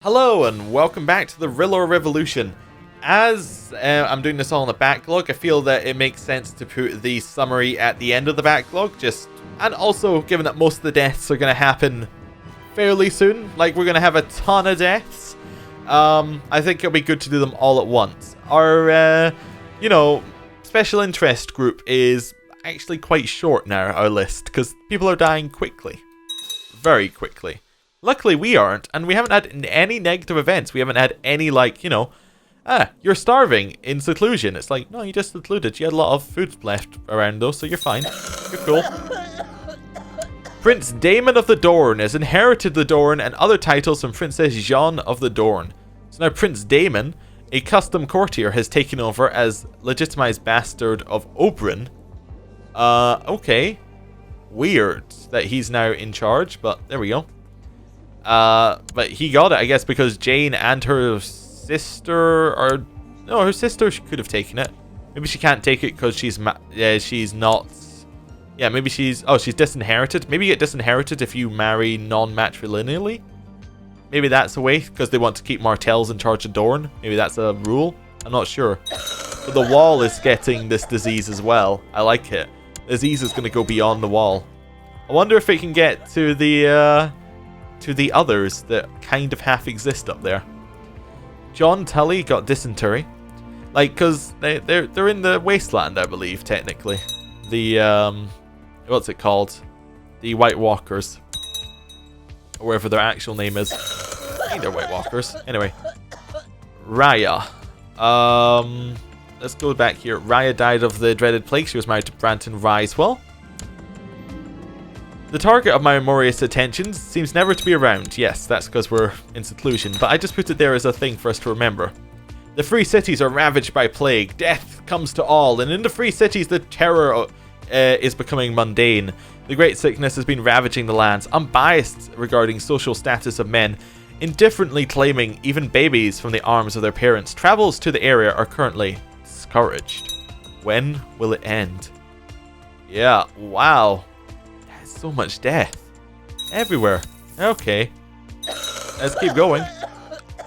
Hello and welcome back to the Rillor Revolution. As I'm doing this all in the backlog, I feel that it makes sense to put the summary at the end of the backlog, and also given that most of the deaths are going to happen fairly soon, like we're going to have a ton of deaths, I think it'll be good to do them all at once. Our, special interest group is actually quite short now, our list, because people are dying quickly. Very quickly. Luckily, we aren't, and we haven't had any negative events. We haven't had any, you're starving in seclusion. It's like, no, you just secluded. You had a lot of food left around, though, so you're fine. You're cool. Prince Damon of the Dorn has inherited the Dorn and other titles from Princess Jeanne of the Dorn. So now Prince Damon, a custom courtier, has taken over as legitimized bastard of Oberyn. Okay. Weird that he's now in charge, but there we go. But he got it, I guess, because Jane and her sister are... No, her sister could have taken it. Maybe she can't take it because she's not... Yeah, maybe she's... Oh, she's disinherited. Maybe you get disinherited if you marry non-matrilineally. Maybe that's a way, because they want to keep Martells in charge of Dorne. Maybe that's a rule. I'm not sure. But the wall is getting this disease as well. I like it. The disease is going to go beyond the wall. I wonder if it can get to the others that kind of half exist up there. John Tully got dysentery. Because they're in the wasteland, I believe, technically. The, what's it called? The White Walkers. Or whatever their actual name is. I think they're White Walkers. Anyway. Raya. Let's go back here. Raya died of the dreaded plague. She was married to Branton Risewell. The target of my memorious attentions seems never to be around. Yes, that's because we're in seclusion, but I just put it there as a thing for us to remember. The free cities are ravaged by plague. Death comes to all, and in the free cities the terror is becoming mundane. The great sickness has been ravaging the lands, unbiased regarding social status of men, indifferently claiming even babies from the arms of their parents. Travels to the area are currently discouraged. When will it end? Yeah, wow. So much death. Everywhere. Okay. Let's keep going.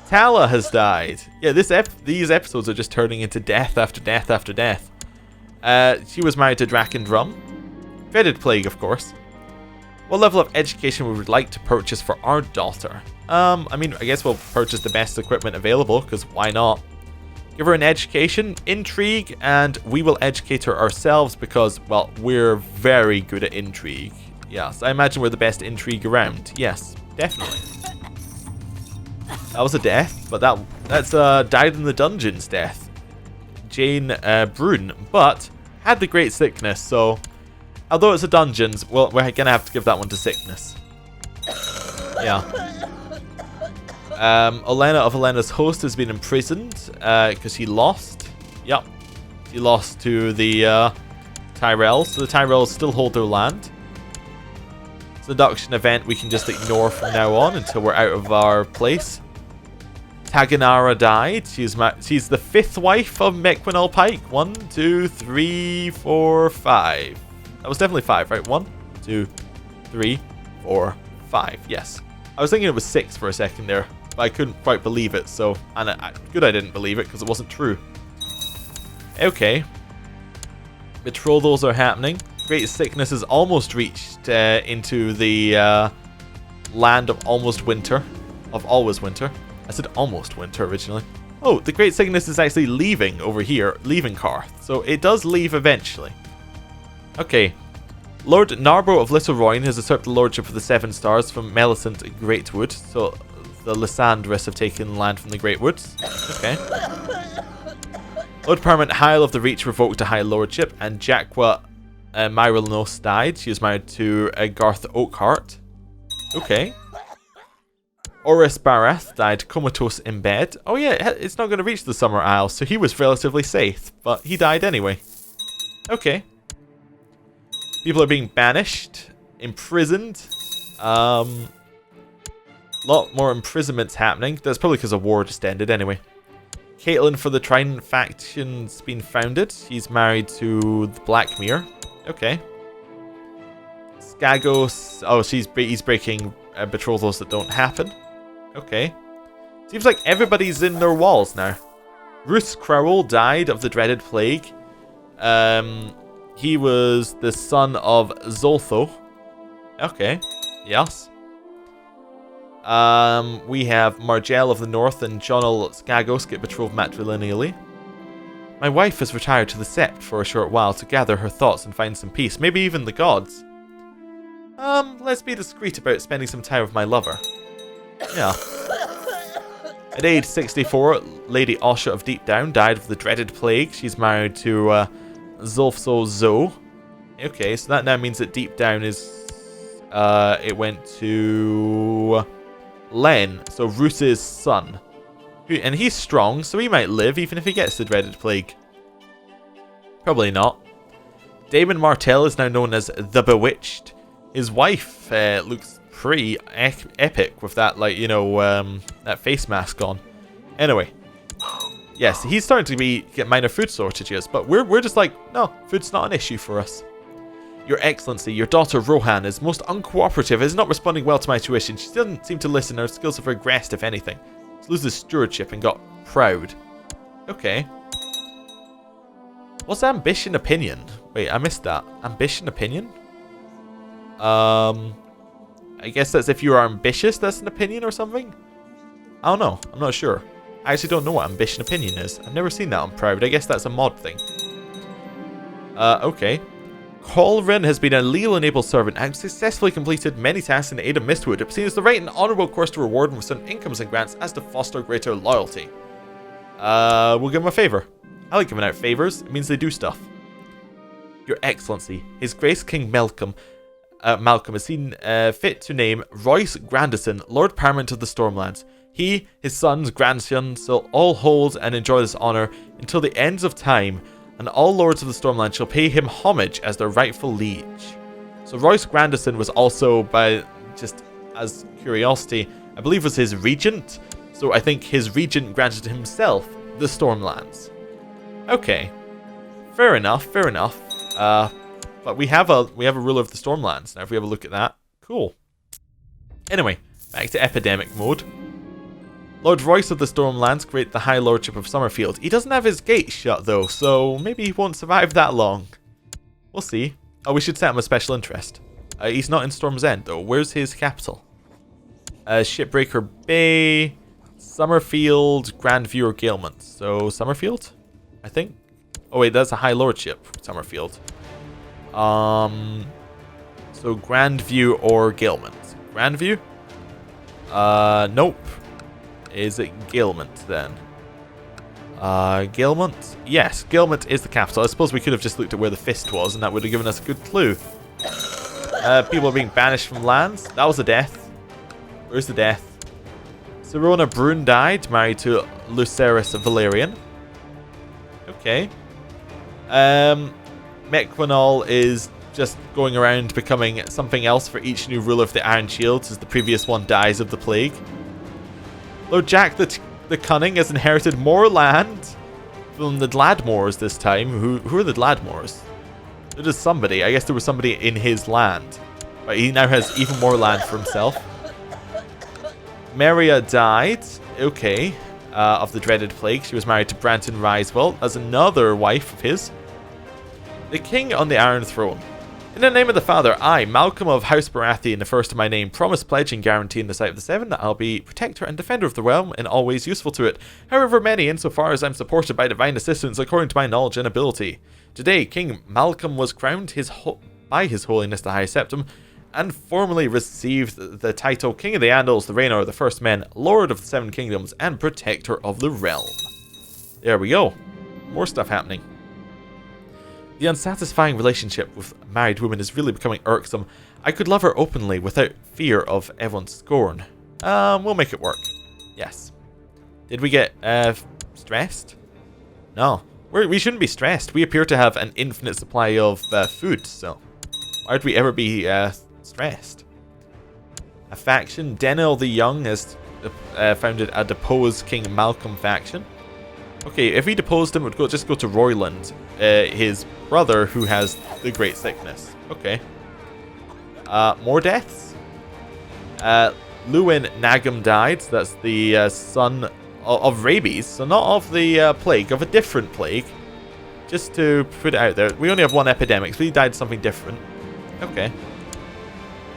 Tala has died. Yeah, these episodes are just turning into death after death after death. She was married to Drakendrum. Dreaded plague, of course. What level of education we would like to purchase for our daughter? I guess we'll purchase the best equipment available, because why not? Give her an education, intrigue, and we will educate her ourselves because, well, we're very good at intrigue. Yes, I imagine we're the best intrigue around. Yes, definitely. That was a death, but that's died in the dungeons death. Jane Brune, but had the great sickness, so although it's a dungeons, well, we're gonna have to give that one to sickness. Yeah. Olenna of Olenna's host has been imprisoned because he lost. Yep. He lost to the Tyrells, so the Tyrells still hold their land. Seduction event we can just ignore from now on until we're out of our place. Taganara died. She's the 5th wife of Mequinel Pike. 1, 2, 3, 4, 5. That was definitely 5, right? 1, 2, 3, 4, 5. Yes. I was thinking it was 6 for a second there, but I couldn't quite believe it. So, good I didn't believe it because it wasn't true. Okay. Betrothals are happening. Great sickness has almost reached into the land of almost winter, of always winter. I said almost winter originally. Oh, the great sickness is actually leaving over here, leaving Karth. So it does leave eventually. Okay. Lord Narbo of Little Royne has usurped the lordship of the 7 Stars from Melisant Greatwood. So the Lysandris have taken land from the Greatwoods. Okay. Lord Paramount Hyle of the Reach revoked a high lordship, and Jaqua Myrylnos died. She was married to Garth Oakheart. Okay. Oris Barath died comatose in bed. Oh yeah, it's not going to reach the Summer Isle, so he was relatively safe, but he died anyway. Okay. People are being banished, imprisoned. Lot more imprisonments happening. That's probably because a war just ended anyway. Caitlin for the Trident faction's been founded. He's married to the Blackmere. Okay. Skagos. Oh, he's breaking betrothals that don't happen. Okay. Seems like everybody's in their walls now. Ruth Crowell died of the dreaded plague. He was the son of Zoltho. Okay, yes. We have Margell of the North and Jonal Skagos get betrothed matrilineally. My wife has retired to the Sept for a short while to gather her thoughts and find some peace, maybe even the gods. Let's be discreet about spending some time with my lover. Yeah. At age 64, Lady Osha of Deep Down died of the dreaded plague. She's married to Zulfso Zo. Okay, so that now means that Deep Down is... it went to... Len, so Roos's son. And he's strong, so he might live even if he gets the dreaded plague. Probably not. Damon Martell is now known as the Bewitched. His wife looks pretty epic with that, like, you know, that face mask on. Anyway. Yes, he's starting to get minor food shortages, but we're just like, no, food's not an issue for us. Your Excellency, your daughter Rohan is most uncooperative, is not responding well to my tuition. She doesn't seem to listen, her skills have regressed, if anything. She loses stewardship and got proud. Okay. What's ambition opinion? Wait, I missed that. Ambition opinion? I guess that's if you are ambitious, that's an opinion or something? I don't know. I'm not sure. I actually don't know what ambition opinion is. I've never seen that on proud. I guess that's a mod thing. Okay. Colrin has been a legal-enabled servant and successfully completed many tasks in the aid of Mistwood. It seems the right and honourable course to reward him with some incomes and grants as to foster greater loyalty. We'll give him a favour. I like giving out favours. It means they do stuff. Your Excellency, His Grace King Malcolm has seen fit to name Royce Grandison Lord Paramount of the Stormlands. He, his sons, grandsons shall all hold and enjoy this honour until the ends of time, and all lords of the Stormlands shall pay him homage as their rightful liege. So Royce Grandison was also, by just as curiosity, I believe was his regent. So I think his regent granted himself the Stormlands. Okay, fair enough, fair enough. But we have a ruler of the Stormlands now. If we have a look at that, cool. Anyway, back to epidemic mode. Lord Royce of the Stormlands create the High Lordship of Summerfield. He doesn't have his gate shut though, so maybe he won't survive that long. We'll see. Oh, we should set him a special interest. He's not in Storm's End though. Where's his capital? Shipbreaker Bay, Summerfield, Grandview, or Galemont. So Summerfield, I think. Oh wait, that's a High Lordship. Summerfield. So Grandview or Galemont. Grandview? Nope. Is it Galemont then? Galemont? Yes, Galemont is the capital. I suppose we could have just looked at where the fist was and that would have given us a good clue. People are being banished from lands. That was a death. Where's the death? Sirona Brune died, married to Lucerys Valerian. Okay. Mequinol is just going around becoming something else for each new ruler of the Iron Shields as the previous one dies of the plague. Lord Jack the Cunning has inherited more land from the Gladmores this time. Who are the Gladmores? It is somebody. I guess there was somebody in his land. But he now has even more land for himself. Maria died. Okay. Of the dreaded plague. She was married to Branton Risewell as another wife of his. The King on the Iron Throne. In the name of the Father, I, Malcolm of House Baratheon, the first of my name, promise, pledge, and guarantee in the sight of the Seven that I'll be protector and defender of the realm and always useful to it, however many insofar as I'm supported by divine assistance according to my knowledge and ability. Today, King Malcolm was crowned by His Holiness the High Septim and formally received the title King of the Andals, the Raynor of the First Men, Lord of the Seven Kingdoms, and Protector of the Realm. There we go. More stuff happening. The unsatisfying relationship with married women is really becoming irksome. I could love her openly without fear of everyone's scorn. We'll make it work. Yes. Did we get stressed? No. We shouldn't be stressed. We appear to have an infinite supply of food, so why would we ever be stressed? A faction. Denel the Young has founded a deposed King Malcolm faction. Okay, if we deposed him, it would just go to Royland, his brother who has the Great Sickness. Okay. More deaths? Lewin Nagum died. So that's the son of rabies. So not of the plague, of a different plague. Just to put it out there. We only have one epidemic, so he died something different. Okay.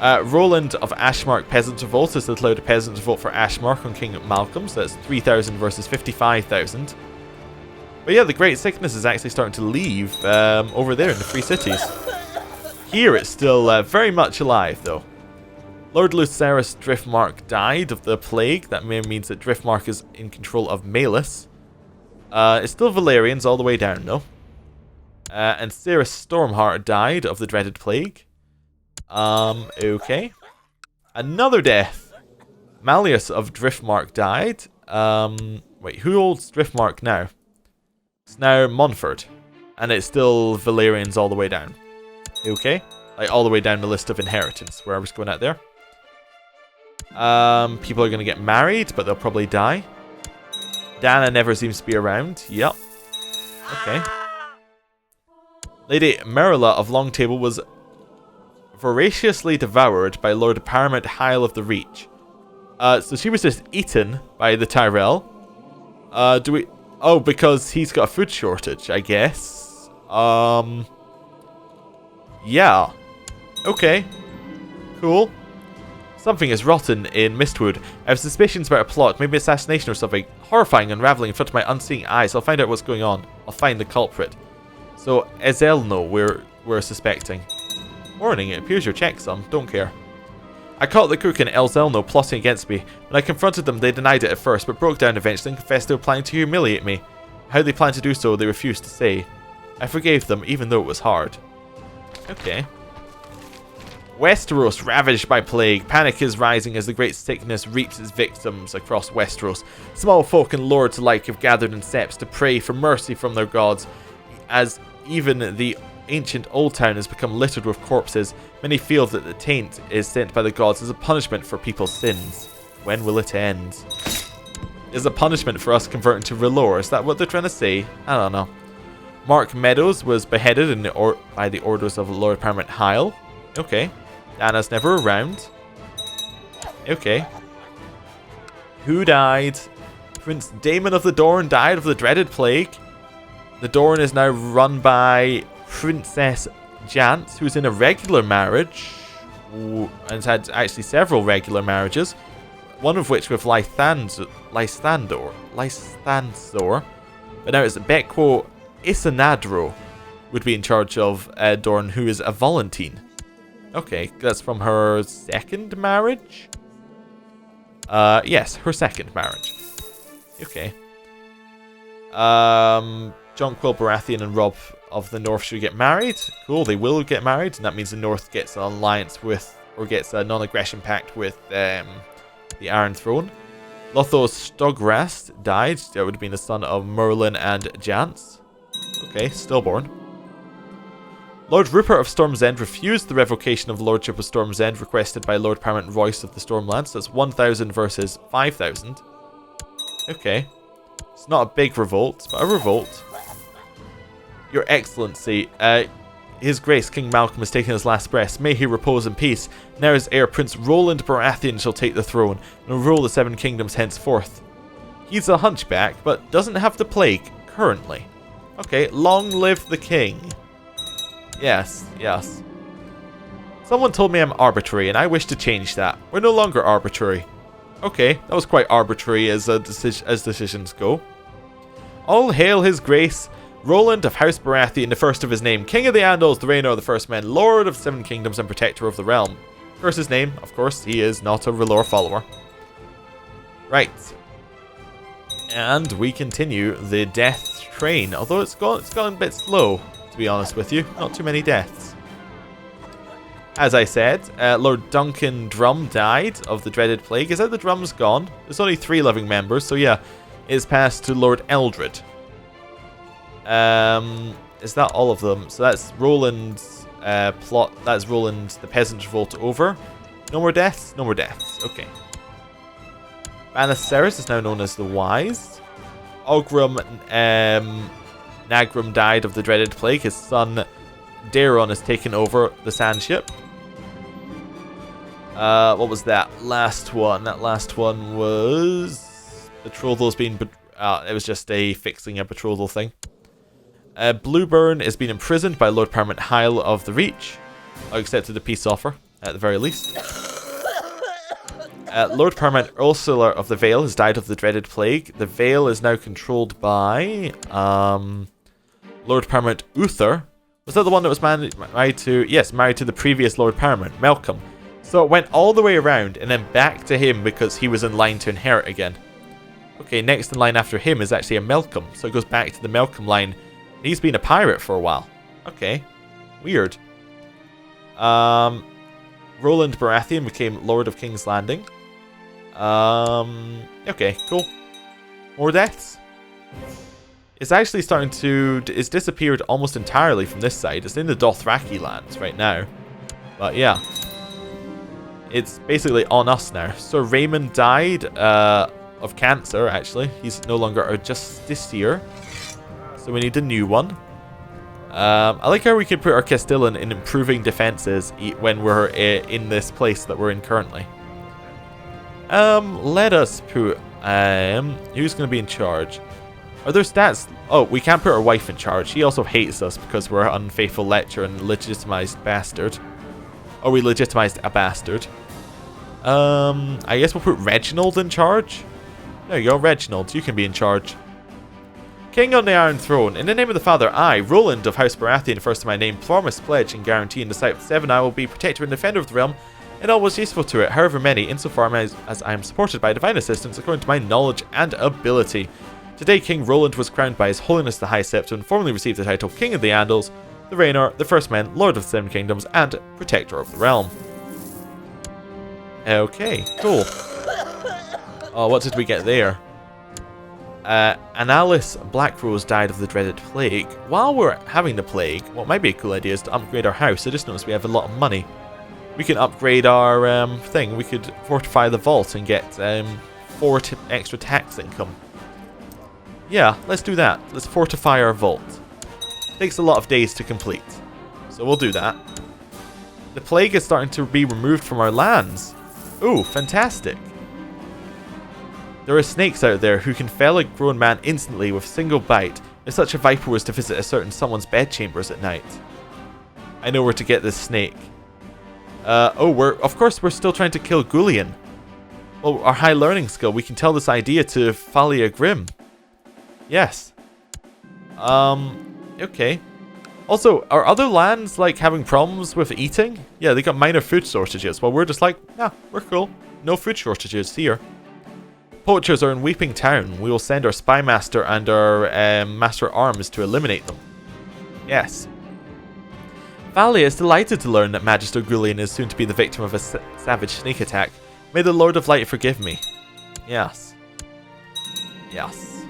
Roland of Ashmark Peasant Revolt has allowed a peasant revolt for Ashmark on King Malcolm. So that's 3,000 versus 55,000. But yeah, the Great Sickness is actually starting to leave over there in the Free Cities. Here it's still very much alive, though. Lord Lucerus Driftmark died of the plague. That means that Driftmark is in control of Malus. It's still Valerians all the way down, though. And Cirrus Stormheart died of the dreaded plague. Okay. Another death. Malleus of Driftmark died. Wait, who holds Driftmark now? It's now Montfort. And it's still Valerians all the way down. Okay. Like all the way down the list of inheritance, where I was going at there. People are going to get married, but they'll probably die. Dana never seems to be around. Yep. Okay. Lady Merilla of Longtable was voraciously devoured by Lord Paramount Hyle of the Reach. So she was just eaten by the Tyrell. Do we... Oh, because he's got a food shortage, I guess. Yeah. Okay. Cool. Something is rotten in Mistwood. I have suspicions about a plot, maybe assassination or something. Horrifying unraveling in front of my unseeing eyes. I'll find out what's going on. I'll find the culprit. So, Ezelno we're suspecting. Warning, it appears your checksum. Don't care. I caught the cook and Elzelno plotting against me. When I confronted them, they denied it at first, but broke down eventually and confessed they were planning to humiliate me. How they planned to do so, they refused to say. I forgave them, even though it was hard. Okay. Westeros ravaged by plague. Panic is rising as the great sickness reaps its victims across Westeros. Small folk and lords alike have gathered in seps to pray for mercy from their gods. As even the ancient Old Town has become littered with corpses, many feel that the taint is sent by the gods as a punishment for people's sins. When will it end? Is a punishment for us converting to R'hllor? Is that what they're trying to say? I don't know. Mark Meadows was beheaded by the orders of Lord Paramount Hyle. Okay. Anna's never around. Okay. Who died? Prince Daemon of the Dorne died of the dreaded plague. The Dorne is now run by Princess Jance, who's in a regular marriage. And has had actually several regular marriages. One of which with Lysthansor. But now it's Bequo Isanadro would be in charge of Dorne, who is a Volantine. Okay, that's from her second marriage? Yes, her second marriage. Okay. Jonquil Baratheon and Robb of the North should get married. Cool, they will get married, and that means the North gets an alliance with, or gets a non-aggression pact with the Iron Throne. Lothos Stograst died. That would have been the son of Merlin and Jance. Okay, stillborn. Lord Rupert of Storm's End refused the revocation of Lordship of Storm's End requested by Lord Paramount Royce of the Stormlands. That's 1,000 versus 5,000. Okay. It's not a big revolt, but a revolt. Your Excellency, His Grace King Malcolm has taken his last breath. May he repose in peace. Now his heir Prince Roland Baratheon shall take the throne and rule the Seven Kingdoms henceforth. He's a hunchback, but doesn't have the plague currently. Okay, long live the king. Yes, yes. Someone told me I'm arbitrary, and I wish to change that. We're no longer arbitrary. Okay, that was quite arbitrary as decisions go. All hail his grace, Roland of House Baratheon, the first of his name, King of the Andals, the Reigner of the First Men, Lord of Seven Kingdoms, and Protector of the Realm. First his name, of course, he is not a R'hllor follower. Right. And we continue the death train, although it's gone a bit slow, to be honest with you. Not too many deaths. As I said, Lord Duncan Drum died of the dreaded plague. Is that the Drum's gone? There's only 3 living members, so yeah, it's passed to Lord Eldred. Is that all of them? So that's Roland's plot. That's Roland the Peasant Revolt over. No more deaths? No more deaths. Okay. Banisteris is now known as the Wise. Ogrum Nagrum died of the dreaded plague. His son Daeron has taken over the Sand Ship. What was that last one? That last one was betrothals being. It was just fixing a betrothal thing. Blueburn is being imprisoned by Lord Paramount Hyle of the Reach. I accepted a peace offer at the very least. Lord Paramount Ursula of the Vale has died of the dreaded plague. The Vale is now controlled by Lord Paramount Uther. Was that the one that was married to? Yes, married to the previous Lord Paramount, Malcolm. So it went all the way around and then back to him because he was in line to inherit again. Okay, next in line after him is actually a Malcolm. So it goes back to the Malcolm line. He's been a pirate for a while. Okay, weird. Roland Baratheon became Lord of King's Landing. Okay, cool. More deaths. It's actually starting to... It's disappeared almost entirely from this side. It's in the Dothraki lands right now. But yeah. It's basically on us now. Sir Raymond died of cancer, actually. He's no longer our justiciar. So we need a new one. I like how we can put our Castellan in improving defenses when we're in this place that we're in currently. Let us put... who's going to be in charge? Are there stats? Oh, we can't put our wife in charge. She also hates us because we're an unfaithful lecher and legitimized bastard. Or we legitimized a bastard. I guess we'll put Reginald in charge. There you go, Reginald. You can be in charge. King on the Iron Throne. In the name of the Father, I, Roland of House Baratheon, first in my name, promise, pledge, and guarantee in the sight of 7 I will be protector and defender of the realm, and all was useful to it, however many, insofar as I am supported by divine assistance according to my knowledge and ability. Today, King Roland was crowned by His Holiness the High Septon and formally received the title King of the Andals, the Raynor, the First Men, Lord of the Seven Kingdoms, and Protector of the Realm. Okay, cool. Oh, what did we get there? Annalise Blackrose died of the dreaded plague. While we're having the plague, what might be a cool idea is to upgrade our house. I just noticed we have a lot of money. We can upgrade our thing. We could fortify the vault and get 4 extra tax income. Yeah, let's do that. Let's fortify our vault. Takes a lot of days to complete, so we'll do that. The plague is starting to be removed from our lands. Ooh, fantastic. There are snakes out there who can fell a grown man instantly with a single bite if such a viper was to visit a certain someone's bedchambers at night. I know where to get this snake. Of course we're still trying to kill Gullion. Well, our high learning skill, we can tell this idea to Thalia Grim. Yes. Okay. Also, are other lands, like, having problems with eating? Yeah, they got minor food shortages. Well, we're just like, nah, we're cool. No food shortages here. Poachers are in Weeping Town. We will send our Spy Master and our Master at Arms to eliminate them. Yes. Thalia is delighted to learn that Magister Gullion is soon to be the victim of a savage snake attack. May the Lord of Light forgive me. Yes. Yes.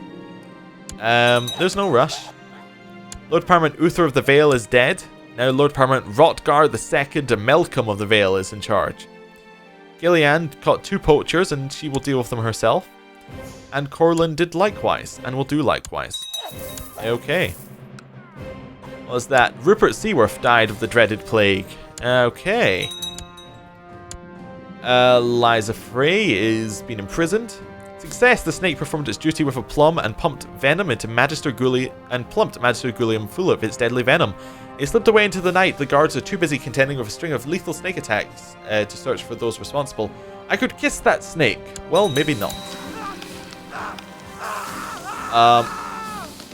There's no rush. Lord Paramount Uther of the Vale is dead. Now Lord Paramount Rotgar II Malcolm of the Vale is in charge. Gillian caught 2 poachers and she will deal with them herself. And Corlin did likewise and will do likewise. Okay. What was that? Rupert Seaworth died of the dreaded plague. Okay. Liza Frey is being imprisoned. Success! The snake performed its duty with a plum and pumped venom into Magister Gullion full of its deadly venom. It slipped away into the night. The guards are too busy contending with a string of lethal snake attacks to search for those responsible. I could kiss that snake. Well, maybe not.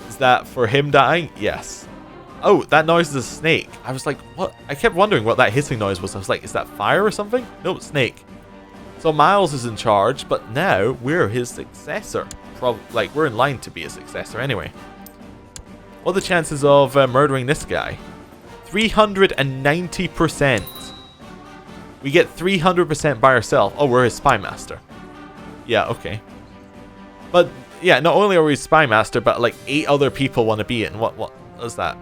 Is that for him dying? Yes. Oh, that noise is a snake. I was like, what? I kept wondering what that hissing noise was. I was like, is that fire or something? No, it's snake. So Miles is in charge, but now we're his successor. We're in line to be his successor anyway. What are the chances of murdering this guy? 390%. We get 300% by ourselves. Oh, we're his spy master. Yeah, okay. But yeah, not only are we his spy master, but like 8 other people want to be in. What was that?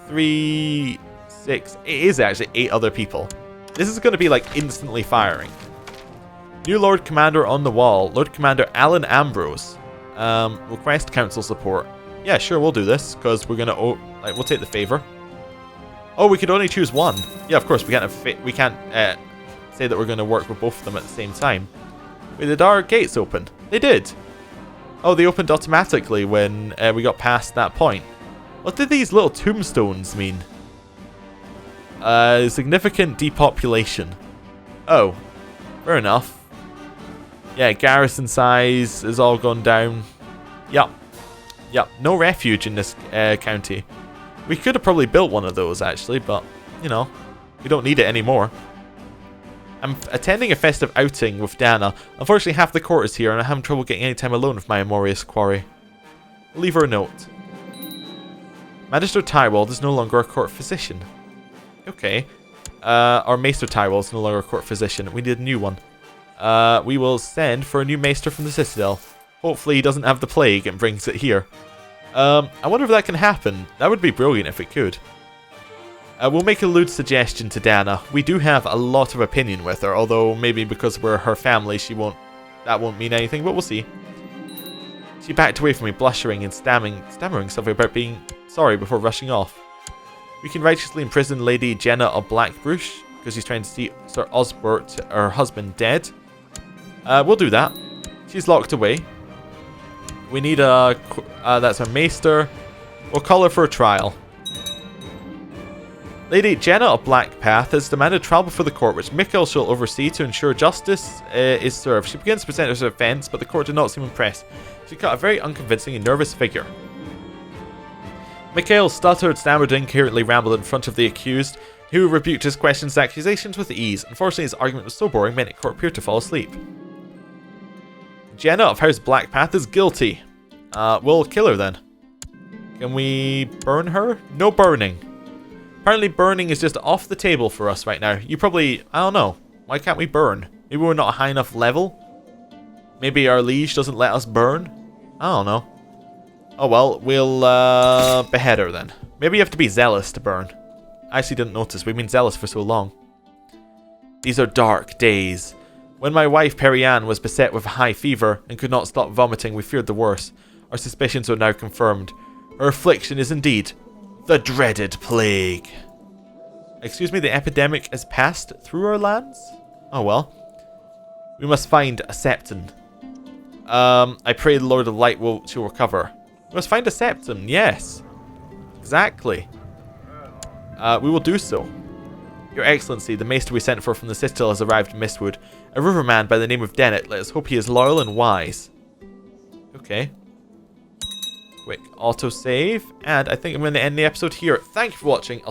3, 6. It is actually 8 other people. This is going to be like instantly firing. New Lord Commander on the wall. Lord Commander Alan Ambrose. Request council support. Yeah, sure, we'll do this because we're gonna. We'll take the favor. Oh, we could only choose one. Yeah, of course we can't say say that we're going to work with both of them at the same time. Wait, did our gates open? They did. Oh, they opened automatically when we got past that point. What did these little tombstones mean? Significant depopulation. Oh, fair enough. Yeah, garrison size has all gone down. Yep. Yep, no refuge in this county. We could have probably built one of those, actually, but, you know, we don't need it anymore. I'm attending a festive outing with Dana. Unfortunately, half the court is here, and I'm having trouble getting any time alone with my amorious quarry. I'll leave her a note. Magister Tywald is no longer a court physician. Okay. Our Maester Tywald is no longer a court physician. We need a new one. We will send for a new Maester from the Citadel. Hopefully he doesn't have the plague and brings it here. I wonder if that can happen. That would be brilliant if it could. We'll make a lewd suggestion to Dana. We do have a lot of opinion with her, although maybe because we're her family, that won't mean anything, but we'll see. She backed away from me, blushing and stammering something about being sorry before rushing off. We can righteously imprison Lady Jenna of Blackbrush, because she's trying to see Sir Osbert, her husband, dead. We'll do that. She's locked away. We need that's a Maester. We'll call her for a trial. Lady Jenna of Blackpath has demanded trial before the court, which Mikhail shall oversee to ensure justice is served. She begins to present her defense, but the court did not seem impressed. She cut a very unconvincing and nervous figure. Mikhail stuttered, stammered, and incoherently rambled in front of the accused, who rebuked his questions and accusations with ease. Unfortunately, his argument was so boring, many court appeared to fall asleep. Jenna of House Blackpath is guilty. We'll kill her then. Can we burn her? No burning. Apparently burning is just off the table for us right now. You probably... I don't know. Why can't we burn? Maybe we're not a high enough level? Maybe our liege doesn't let us burn? I don't know. Oh well, we'll behead her then. Maybe you have to be zealous to burn. I actually didn't notice. We've been zealous for so long. These are dark days. When my wife Perianne was beset with a high fever and could not stop vomiting, we feared the worst. Our suspicions are now confirmed. Her affliction is indeed the dreaded plague. Excuse me, the epidemic has passed through our lands? Oh well. We must find a septon. I pray the Lord of Light she'll recover. We must find a septon, yes. Exactly. We will do so. Your Excellency, the Maester we sent for from the Citadel has arrived in Mistwood. A riverman by the name of Dennett. Let us hope he is loyal and wise. Okay. Quick autosave. And I think I'm going to end the episode here. Thank you for watching. I'll